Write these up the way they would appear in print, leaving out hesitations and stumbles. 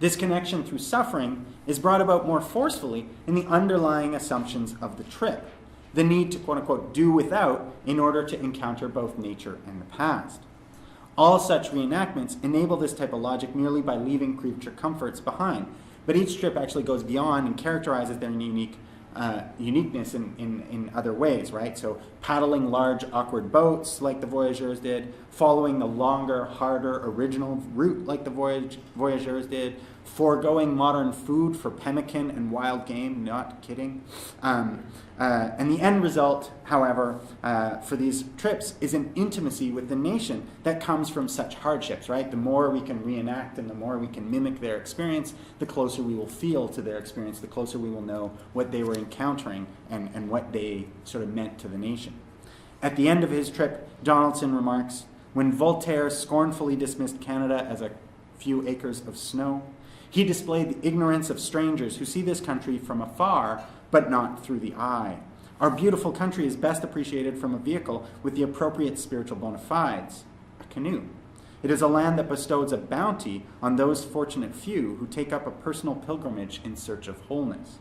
This connection through suffering is brought about more forcefully in the underlying assumptions of the trip, the need to quote-unquote do without in order to encounter both nature and the past. All such reenactments enable this type of logic merely by leaving creature comforts behind, but each trip actually goes beyond and characterizes their uniqueness in other ways, right? So paddling large, awkward boats like the voyageurs did, following the longer, harder, original route like the voyageurs did, foregoing modern food for pemmican and wild game, not kidding. And the end result, however, for these trips is an intimacy with the nation that comes from such hardships, right? The more we can reenact and the more we can mimic their experience, the closer we will feel to their experience, the closer we will know what they were encountering and what they sort of meant to the nation. At the end of his trip, Donaldson remarks, when Voltaire scornfully dismissed Canada as a few acres of snow, he displayed the ignorance of strangers who see this country from afar, but not through the eye. Our beautiful country is best appreciated from a vehicle with the appropriate spiritual bona fides, a canoe. It is a land that bestows a bounty on those fortunate few who take up a personal pilgrimage in search of wholeness.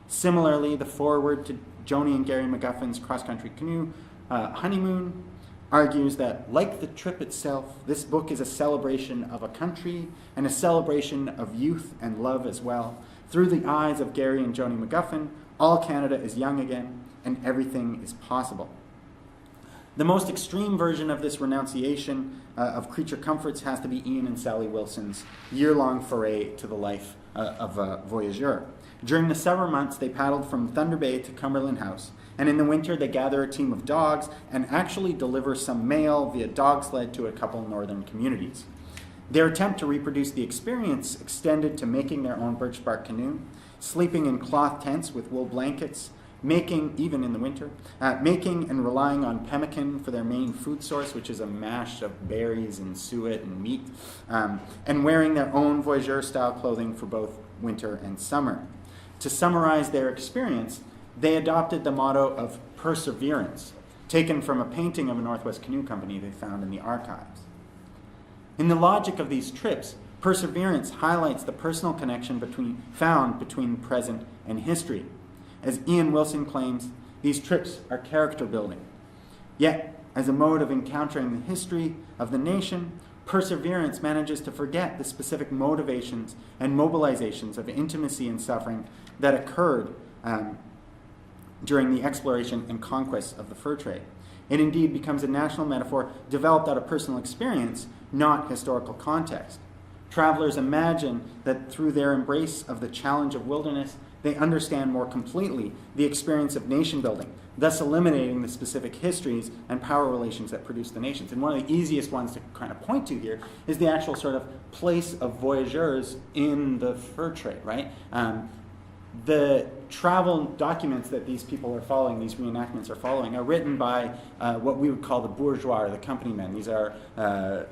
Similarly, the foreword to Joni and Gary McGuffin's cross-country canoe honeymoon argues that, like the trip itself, this book is a celebration of a country and a celebration of youth and love as well. Through the eyes of Gary and Joni McGuffin, all Canada is young again, and everything is possible. The most extreme version of this renunciation of creature comforts has to be Ian and Sally Wilson's year-long foray to the life of a voyageur. During the summer months, they paddled from Thunder Bay to Cumberland House, and in the winter they gather a team of dogs and actually deliver some mail via dog sled to a couple northern communities. Their attempt to reproduce the experience extended to making their own birch bark canoe, sleeping in cloth tents with wool blankets, making, even in the winter, making and relying on pemmican for their main food source, which is a mash of berries and suet and meat, and wearing their own voyageur-style clothing for both winter and summer. To summarize their experience, they adopted the motto of perseverance, taken from a painting of a Northwest Canoe Company they found in the archives. In the logic of these trips, perseverance highlights the personal connection found between present and history. As Ian Wilson claims, these trips are character building. Yet, as a mode of encountering the history of the nation, perseverance manages to forget the specific motivations and mobilizations of intimacy and suffering that occurred during the exploration and conquest of the fur trade. It indeed becomes a national metaphor developed out of personal experience, not historical context. Travelers imagine that through their embrace of the challenge of wilderness, they understand more completely the experience of nation building, thus eliminating the specific histories and power relations that produce the nations. And one of the easiest ones to kind of point to here is the actual sort of place of voyageurs in the fur trade, right? The travel documents that these people are following, these reenactments are following, are written by what we would call the bourgeois, or the company men. These are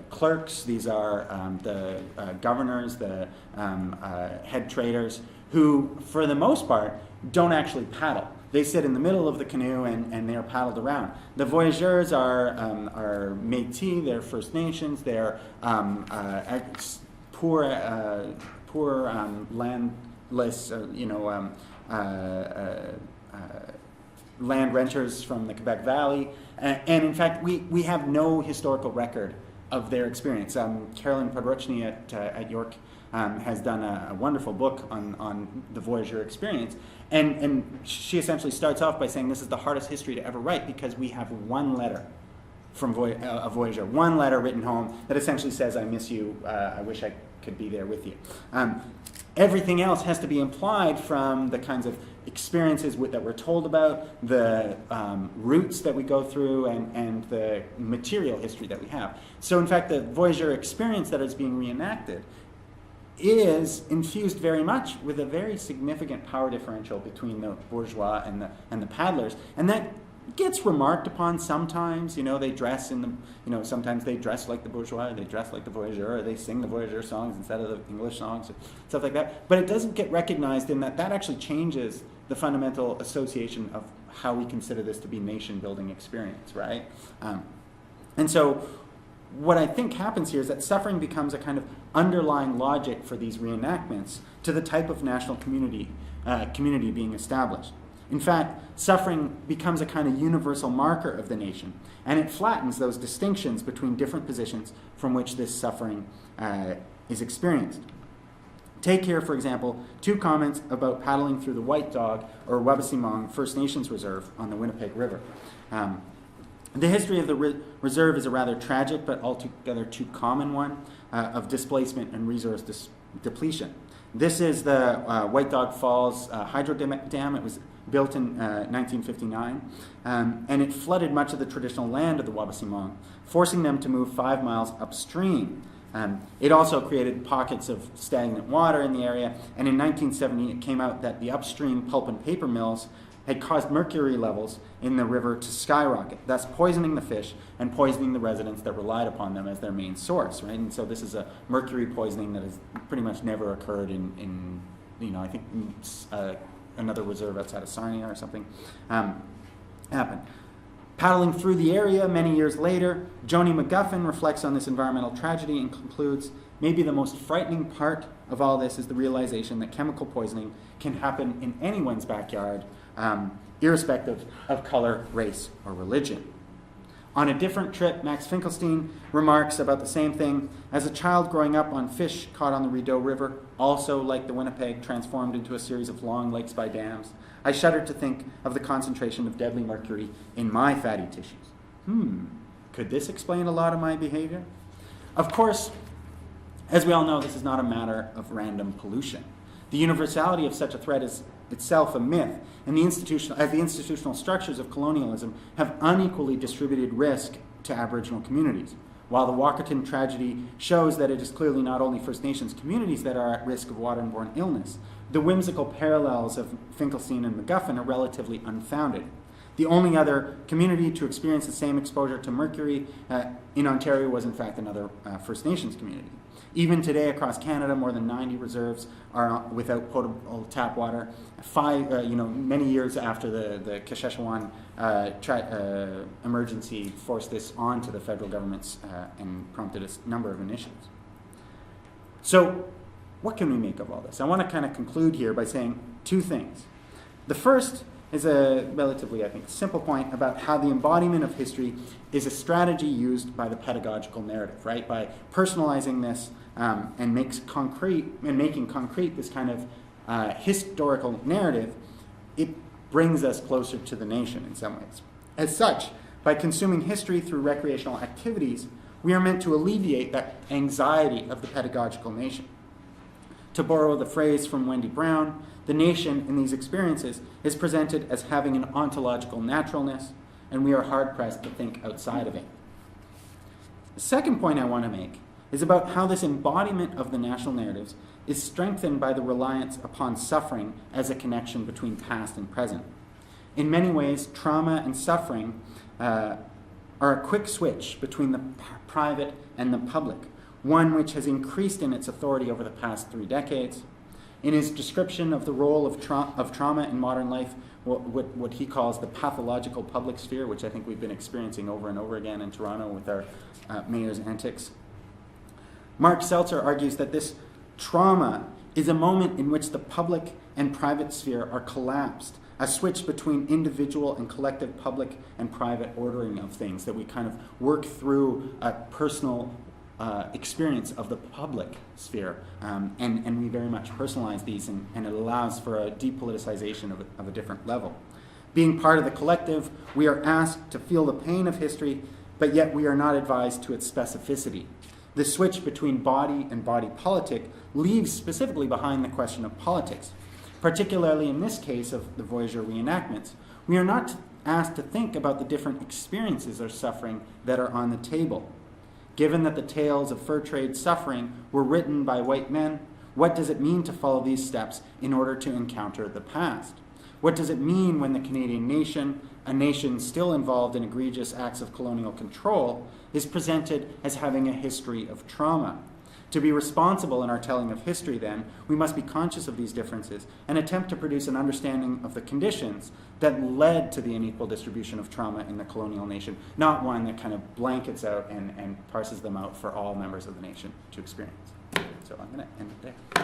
clerks, these are the governors, the head traders, who, for the most part, don't actually paddle. They sit in the middle of the canoe and they are paddled around. The voyageurs are Métis, they're First Nations, they're poor landless, land renters from the Quebec Valley. And in fact, we have no historical record of their experience. Carolyn Podruchny at York has done a wonderful book on the voyageur experience. And she essentially starts off by saying this is the hardest history to ever write because we have one letter from a voyageur, one letter written home that essentially says, I miss you, I wish I could be there with you. Everything else has to be implied from the kinds of experiences that we're told about, the routes that we go through, and the material history that we have. So in fact, the voyageur experience that is being reenacted is infused very much with a very significant power differential between the bourgeois and the paddlers, and that gets remarked upon sometimes. They dress sometimes they dress like the bourgeois, they dress like the voyageur, or they sing the voyageur songs instead of the English songs, stuff like that. But it doesn't get recognized in that actually changes the fundamental association of how we consider this to be nation-building experience, right? And so what I think happens here is that suffering becomes a kind of underlying logic for these reenactments to the type of national community being established. In fact, suffering becomes a kind of universal marker of the nation, and it flattens those distinctions between different positions from which this suffering is experienced. Take here, for example, 2 comments about paddling through the White Dog or Wabaseemoong First Nations Reserve on the Winnipeg River. The history of the reserve is a rather tragic but altogether too common one of displacement and resource depletion. This is the White Dog Falls hydro dam. It was built in 1959, and it flooded much of the traditional land of the Wabaseemoong, forcing them to move 5 miles upstream. It also created pockets of stagnant water in the area, and in 1970 it came out that the upstream pulp and paper mills had caused mercury levels in the river to skyrocket, thus poisoning the fish and poisoning the residents that relied upon them as their main source, right? And so this is a mercury poisoning that has pretty much never occurred in I think another reserve outside of Sarnia or something happened. Paddling through the area many years later, Joni McGuffin reflects on this environmental tragedy and concludes, maybe the most frightening part of all this is the realization that chemical poisoning can happen in anyone's backyard, irrespective of color, race, or religion. On a different trip, Max Finkelstein remarks about the same thing. As a child growing up on fish caught on the Rideau River, also like the Winnipeg, transformed into a series of long lakes by dams, I shuddered to think of the concentration of deadly mercury in my fatty tissues. Could this explain a lot of my behavior? Of course, as we all know, this is not a matter of random pollution. The universality of such a threat is itself a myth, and the institutional structures of colonialism have unequally distributed risk to Aboriginal communities. While the Walkerton tragedy shows that it is clearly not only First Nations communities that are at risk of waterborne illness, the whimsical parallels of Finkelstein and McGuffin are relatively unfounded. The only other community to experience the same exposure to mercury in Ontario was in fact another First Nations community. Even today across Canada, more than 90 reserves are without potable tap water. Many years after the Saskatchewan emergency forced this onto the federal governments and prompted a number of initiatives. So what can we make of all this? I want to kind of conclude here by saying 2 things. The first is a relatively, I think, simple point about how the embodiment of history is a strategy used by the pedagogical narrative, right? By personalizing this and making concrete this kind of historical narrative, it brings us closer to the nation in some ways. As such, by consuming history through recreational activities, we are meant to alleviate that anxiety of the pedagogical nation. To borrow the phrase from Wendy Brown, the nation in these experiences is presented as having an ontological naturalness, and we are hard-pressed to think outside of it. The second point I want to make is about how this embodiment of the national narratives is strengthened by the reliance upon suffering as a connection between past and present. In many ways, trauma and suffering are a quick switch between the private and the public, one which has increased in its authority over the past 3 decades. In his description of the role of trauma in modern life, what he calls the pathological public sphere, which I think we've been experiencing over and over again in Toronto with our mayor's antics, Mark Seltzer argues that this trauma is a moment in which the public and private sphere are collapsed, a switch between individual and collective public and private ordering of things, that we kind of work through a personal experience of the public sphere, and we very much personalize these, and it allows for a depoliticization of a different level. Being part of the collective, we are asked to feel the pain of history, but yet we are not advised to its specificity. The switch between body and body politic leaves specifically behind the question of politics. Particularly in this case of the voyageur reenactments, we are not asked to think about the different experiences of suffering that are on the table. Given that the tales of fur trade suffering were written by white men, what does it mean to follow these steps in order to encounter the past? What does it mean when the Canadian nation, a nation still involved in egregious acts of colonial control, is presented as having a history of trauma? To be responsible in our telling of history, then, we must be conscious of these differences and attempt to produce an understanding of the conditions that led to the unequal distribution of trauma in the colonial nation, not one that kind of blankets out and parses them out for all members of the nation to experience. So I'm going to end it there.